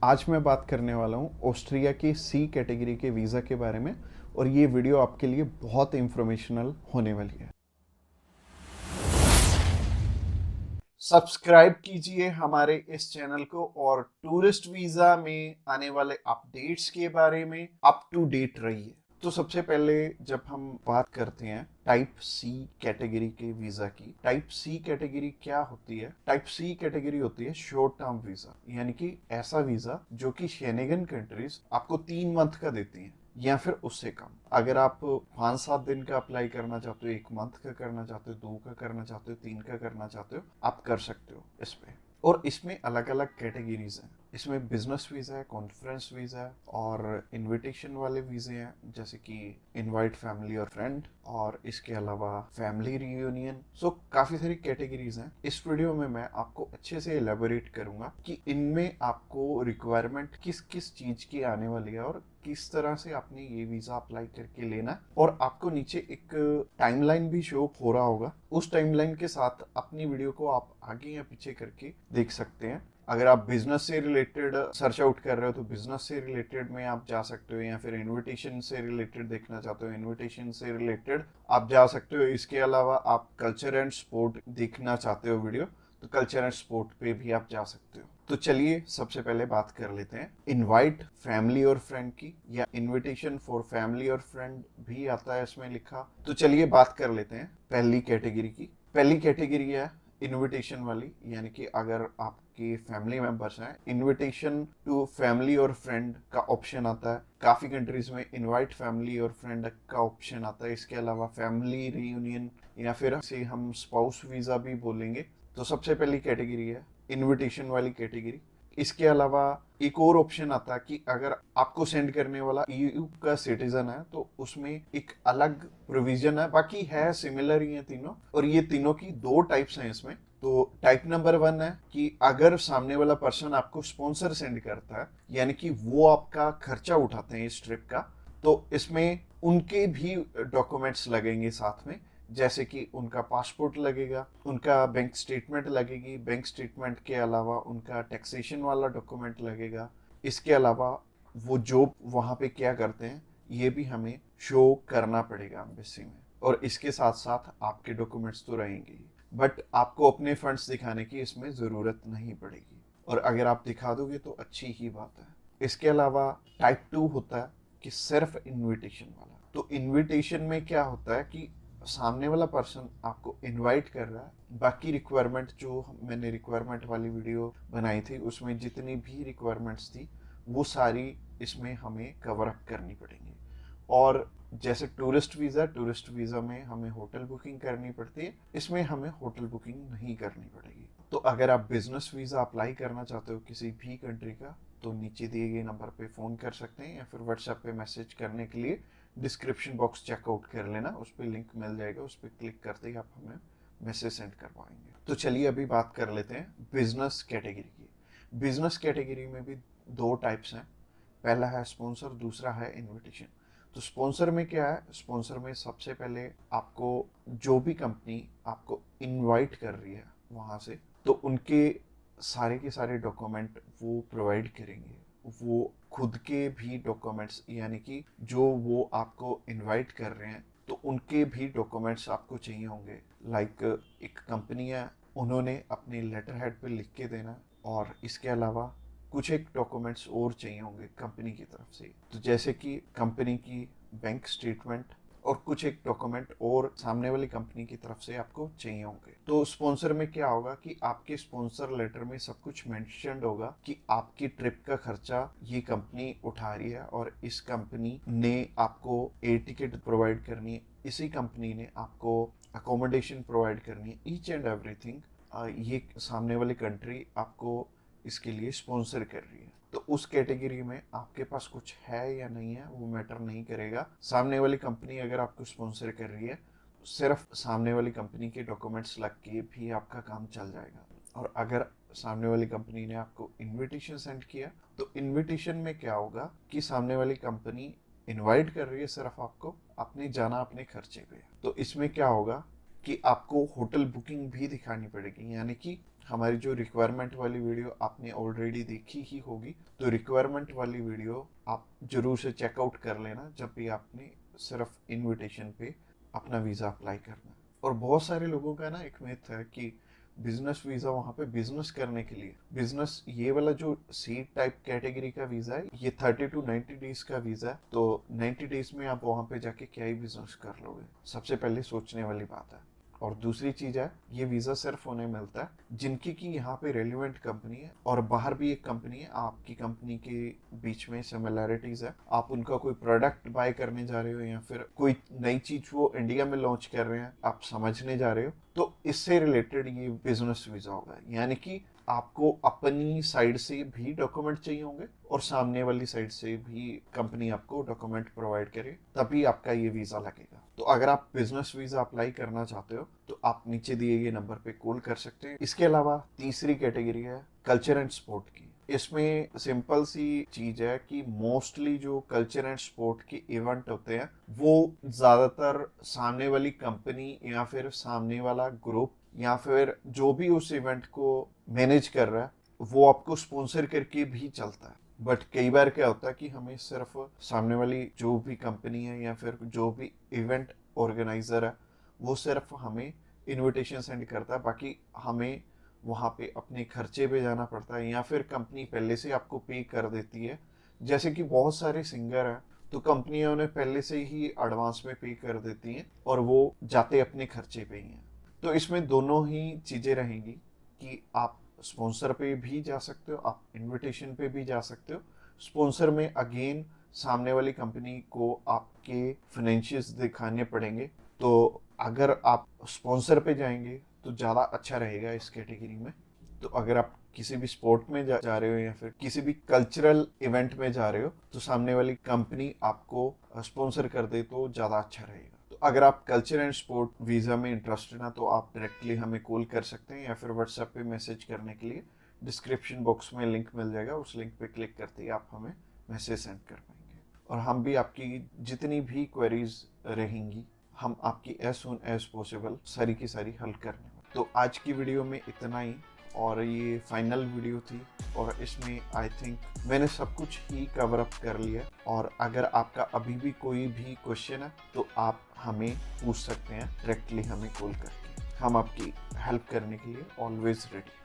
आज मैं बात करने वाला हूँ ऑस्ट्रिया की सी कैटेगरी के वीज़ा के बारे में और ये वीडियो आपके लिए बहुत इंफॉर्मेशनल होने वाली है। सब्सक्राइब कीजिए हमारे इस चैनल को और टूरिस्ट वीज़ा में आने वाले अपडेट्स के बारे में अप टू डेट रहिए। तो सबसे पहले जब हम बात करते हैं टाइप सी कैटेगरी के वीजा की, टाइप सी कैटेगरी क्या होती है? टाइप सी कैटेगरी होती है शॉर्ट टर्म वीजा, यानी कि ऐसा वीजा जो कि शेनेगन कंट्रीज आपको 3 मंथ का देती हैं या फिर उससे कम। अगर आप 5-7 दिन का अप्लाई करना चाहते हो, 1 मंथ का करना चाहते हो, 2 का करना चाहते हो, 3 का करना चाहते हो, आप कर सकते हो इस पे। और इसमें अलग अलग कैटेगरीज हैं। इसमें बिजनेस वीजा है, कॉन्फ्रेंस वीजा है और इनविटेशन वाले वीजे हैं, जैसे कि इनवाइट फैमिली और फ्रेंड, और इसके अलावा फैमिली रियूनियन। सो काफी सारी कैटेगरीज हैं। इस वीडियो में मैं आपको अच्छे से एलेबोरेट करूंगा कि इनमें आपको रिक्वायरमेंट किस किस चीज की आने वाली है और किस तरह से आपने ये वीजा अप्लाई करके लेना है। और आपको नीचे एक टाइमलाइन भी शो हो रहा होगा, उस टाइमलाइन के साथ अपनी वीडियो को आप आगे या पीछे करके देख सकते हैं। अगर आप बिजनेस से रिलेटेड सर्च आउट कर रहे हो तो बिजनेस से रिलेटेड में आप जा सकते हो, या फिर इनविटेशन से रिलेटेड देखना चाहते हो इनविटेशन से रिलेटेड आप जा सकते हो। इसके अलावा आप कल्चर एंड स्पोर्ट देखना चाहते हो वीडियो, तो कल्चर एंड स्पोर्ट पे भी आप जा सकते हो। तो चलिए सबसे पहले बात कर लेते हैं इनवाइट फैमिली और फ्रेंड की, या इनविटेशन फॉर फैमिली और फ्रेंड भी आता है इसमें लिखा। तो चलिए बात कर लेते हैं पहली कैटेगरी की। पहली कैटेगरी है इनविटेशन वाली, यानी कि अगर आपके फैमिली मेंबर्स हैं, इनविटेशन टू फैमिली और फ्रेंड का ऑप्शन आता है। काफी कंट्रीज में इनवाइट फैमिली और फ्रेंड का ऑप्शन आता है। इसके अलावा फैमिली रियूनियन, या फिर से हम स्पाउस वीजा भी बोलेंगे। तो सबसे पहली कैटेगरी है इनविटेशन वाली कैटेगरी। इसके अलावा एक और ऑप्शन आता है कि अगर आपको सेंड करने वाला ईयू का सिटीजन है तो उसमें एक अलग प्रोविजन है, बाकी है सिमिलर ही है तीनों। और ये तीनों की 2 टाइप्स हैं इसमें। तो टाइप नंबर 1 है कि अगर सामने वाला पर्सन आपको स्पॉन्सर सेंड करता है, यानी कि वो आपका खर्चा उठाते हैं इस ट्रिप का, तो इसमें उनके भी डॉक्यूमेंट्स लगेंगे साथ में, जैसे कि उनका पासपोर्ट लगेगा, उनका बैंक स्टेटमेंट लगेगी, बैंक स्टेटमेंट के अलावा उनका टैक्सेशन वाला डॉक्यूमेंट लगेगा। इसके अलावा वो जॉब वहाँ पे क्या करते हैं ये भी हमें शो करना पड़ेगा एम्बेसी में। और इसके साथ साथ आपके डॉक्यूमेंट्स तो रहेंगे ही, बट आपको अपने फंड्स दिखाने की इसमें ज़रूरत नहीं पड़ेगी, और अगर आप दिखा दोगे तो अच्छी ही बात है। इसके अलावा टाइप 2 होता है कि सिर्फ इनविटेशन वाला। तो इनविटेशन में क्या होता है कि सामने वाला पर्सन आपको इनवाइट कर रहा है, बाकी रिक्वायरमेंट जो मैंने रिक्वायरमेंट वाली वीडियो बनाई थी उसमें जितनी भी रिक्वायरमेंट्स थी वो सारी इसमें हमें कवर अप करनी पड़ेंगी। और जैसे टूरिस्ट वीज़ा में हमें होटल बुकिंग करनी पड़ती है, इसमें हमें होटल बुकिंग नहीं करनी पड़ेगी। तो अगर आप बिजनेस वीज़ा अप्लाई करना चाहते हो किसी भी कंट्री का, तो नीचे दिए गए नंबर पे फ़ोन कर सकते हैं, या फिर व्हाट्सएप पे मैसेज करने के लिए डिस्क्रिप्शन बॉक्स चेकआउट कर लेना, उस पर लिंक मिल जाएगा, उस पर क्लिक करते ही आप हमें मैसेज सेंड कर पाएंगे। तो चलिए अभी बात कर लेते हैं बिजनेस कैटेगरी की। बिजनेस कैटेगरी में भी 2 टाइप्स हैं। पहला है स्पॉन्सर, दूसरा है इनविटेशन। तो स्पॉन्सर में क्या है? स्पॉन्सर में सबसे पहले आपको जो भी कंपनी आपको इनवाइट कर रही है वहाँ से, तो उनके सारे के सारे डॉक्यूमेंट वो प्रोवाइड करेंगे। वो खुद के भी डॉक्यूमेंट्स, यानी कि जो वो आपको इनवाइट कर रहे हैं तो उनके भी डॉक्यूमेंट्स आपको चाहिए होंगे। लाइक एक कंपनी है, उन्होंने अपने लेटर हेड पे लिख के देना, और इसके अलावा कुछ एक डॉक्यूमेंट्स और चाहिए होंगे कंपनी की तरफ से। तो जैसे कि कंपनी की बैंक स्टेटमेंट और कुछ एक डॉक्यूमेंट और सामने वाली कंपनी की तरफ से आपको चाहिए होंगे। तो स्पॉन्सर में क्या होगा कि आपके स्पॉन्सर लेटर में सब कुछ मेंशन्ड होगा कि आपकी ट्रिप का खर्चा ये कंपनी उठा रही है, और इस कंपनी ने आपको एयर टिकट प्रोवाइड करनी है, इसी कंपनी ने आपको अकोमोडेशन प्रोवाइड करनी है, ईच एंड एवरीथिंग ये सामने वाली कंट्री आपको इसके लिए स्पॉन्सर कर रही है। तो उस कैटेगरी में आपके पास कुछ है या नहीं है वो मैटर नहीं करेगा। सामने वाली कंपनी अगर आपको स्पॉन्सर कर रही है, सिर्फ सामने वाली कंपनी के डॉक्यूमेंट्स लग के भी आपका काम चल जाएगा। और अगर सामने वाली कंपनी ने आपको इनविटेशन सेंड किया, तो इनविटेशन में क्या होगा कि सामने वाली कंपनी इनवाइट कर रही है सिर्फ आपको, आपने जाना अपने खर्चे पे। तो इसमें क्या होगा कि आपको होटल बुकिंग भी दिखानी पड़ेगी, यानी कि हमारी जो रिक्वायरमेंट वाली वीडियो आपने ऑलरेडी देखी ही होगी, तो रिक्वायरमेंट वाली वीडियो आप जरूर से चेकआउट कर लेना जब भी आपने सिर्फ इनविटेशन पे अपना वीज़ा अप्लाई करना है। और बहुत सारे लोगों का ना एक मिथ है कि बिजनेस वीज़ा वहाँ पे बिजनेस करने के लिए, बिजनेस ये वाला जो सी टाइप कैटेगरी का वीज़ा है ये 30 to 90 डेज का वीज़ा है, तो 90 डेज में आप वहाँ पे जाके क्या ही बिजनेस कर लोगे, सबसे पहले सोचने वाली बात है। और दूसरी चीज है, ये वीजा सिर्फ उन्हें मिलता है जिनकी की यहाँ पे रेलिवेंट कंपनी है और बाहर भी एक कंपनी है, आपकी कंपनी के बीच में सिमिलैरिटीज है, आप उनका कोई प्रोडक्ट बाय करने जा रहे हो या फिर कोई नई चीज वो इंडिया में लॉन्च कर रहे हैं आप समझने जा रहे हो, तो इससे रिलेटेड ये बिजनेस वीजा होगा। यानी कि आपको अपनी साइड से भी डॉक्यूमेंट चाहिए होंगे और सामने वाली साइड से भी कंपनी आपको डॉक्यूमेंट प्रोवाइड करे, तभी आपका ये वीजा लगेगा। तो अगर आप बिजनेस वीजा अप्लाई करना चाहते हो तो आप नीचे दिए गए नंबर पे कॉल कर सकते हैं। इसके अलावा तीसरी कैटेगरी है कल्चर एंड स्पोर्ट की। इसमें सिंपल सी चीज है कि मोस्टली जो कल्चर एंड स्पोर्ट के इवेंट होते हैं वो ज्यादातर सामने वाली कंपनी या फिर सामने वाला ग्रुप या फिर जो भी उस इवेंट को मैनेज कर रहा है वो आपको स्पॉन्सर करके भी चलता है। बट कई बार क्या होता है कि हमें सिर्फ सामने वाली जो भी कंपनी है या फिर जो भी इवेंट ऑर्गेनाइजर है वो सिर्फ हमें इनविटेशन सेंड करता है, बाकी हमें वहाँ पे अपने खर्चे पे जाना पड़ता है या फिर कंपनी पहले से आपको पे कर देती है। जैसे कि बहुत सारे सिंगर हैं तो कंपनियां उन्हें पहले से ही एडवांस में पे कर देती हैं और वो जाते अपने खर्चे पे ही हैं। तो इसमें दोनों ही चीज़ें रहेंगी कि आप स्पॉन्सर पे भी जा सकते हो, आप इनविटेशन पे भी जा सकते हो। स्पॉन्सर में अगेन सामने वाली कंपनी को आपके फाइनेंशियल्स दिखाने पड़ेंगे, तो अगर आप स्पॉन्सर पे जाएंगे तो ज़्यादा अच्छा रहेगा इस कैटेगरी में। तो अगर आप किसी भी स्पोर्ट में जा रहे हो या फिर किसी भी कल्चरल इवेंट में जा रहे हो तो सामने वाली कंपनी आपको स्पॉन्सर कर दे तो ज़्यादा अच्छा रहेगा। तो अगर आप कल्चर एंड स्पोर्ट वीज़ा में इंटरेस्टेड हैं तो आप डायरेक्टली हमें कॉल कर सकते हैं या फिर व्हाट्सएप पे मैसेज करने के लिए डिस्क्रिप्शन बॉक्स में लिंक मिल जाएगा, उस लिंक पे क्लिक करते ही आप हमें मैसेज सेंड कर पाएंगे और हम भी आपकी जितनी भी क्वेरीज रहेंगी हम आपकी एज सुन एज पॉसिबल सारी की सारी हल करने वाले। तो आज की वीडियो में इतना ही और ये फाइनल वीडियो थी और इसमें आई थिंक मैंने सब कुछ ही कवर अप कर लिया। और अगर आपका अभी भी कोई भी क्वेश्चन है तो आप हमें पूछ सकते हैं डायरेक्टली हमें कॉल करके, हम आपकी हेल्प करने के लिए ऑलवेज रेडी।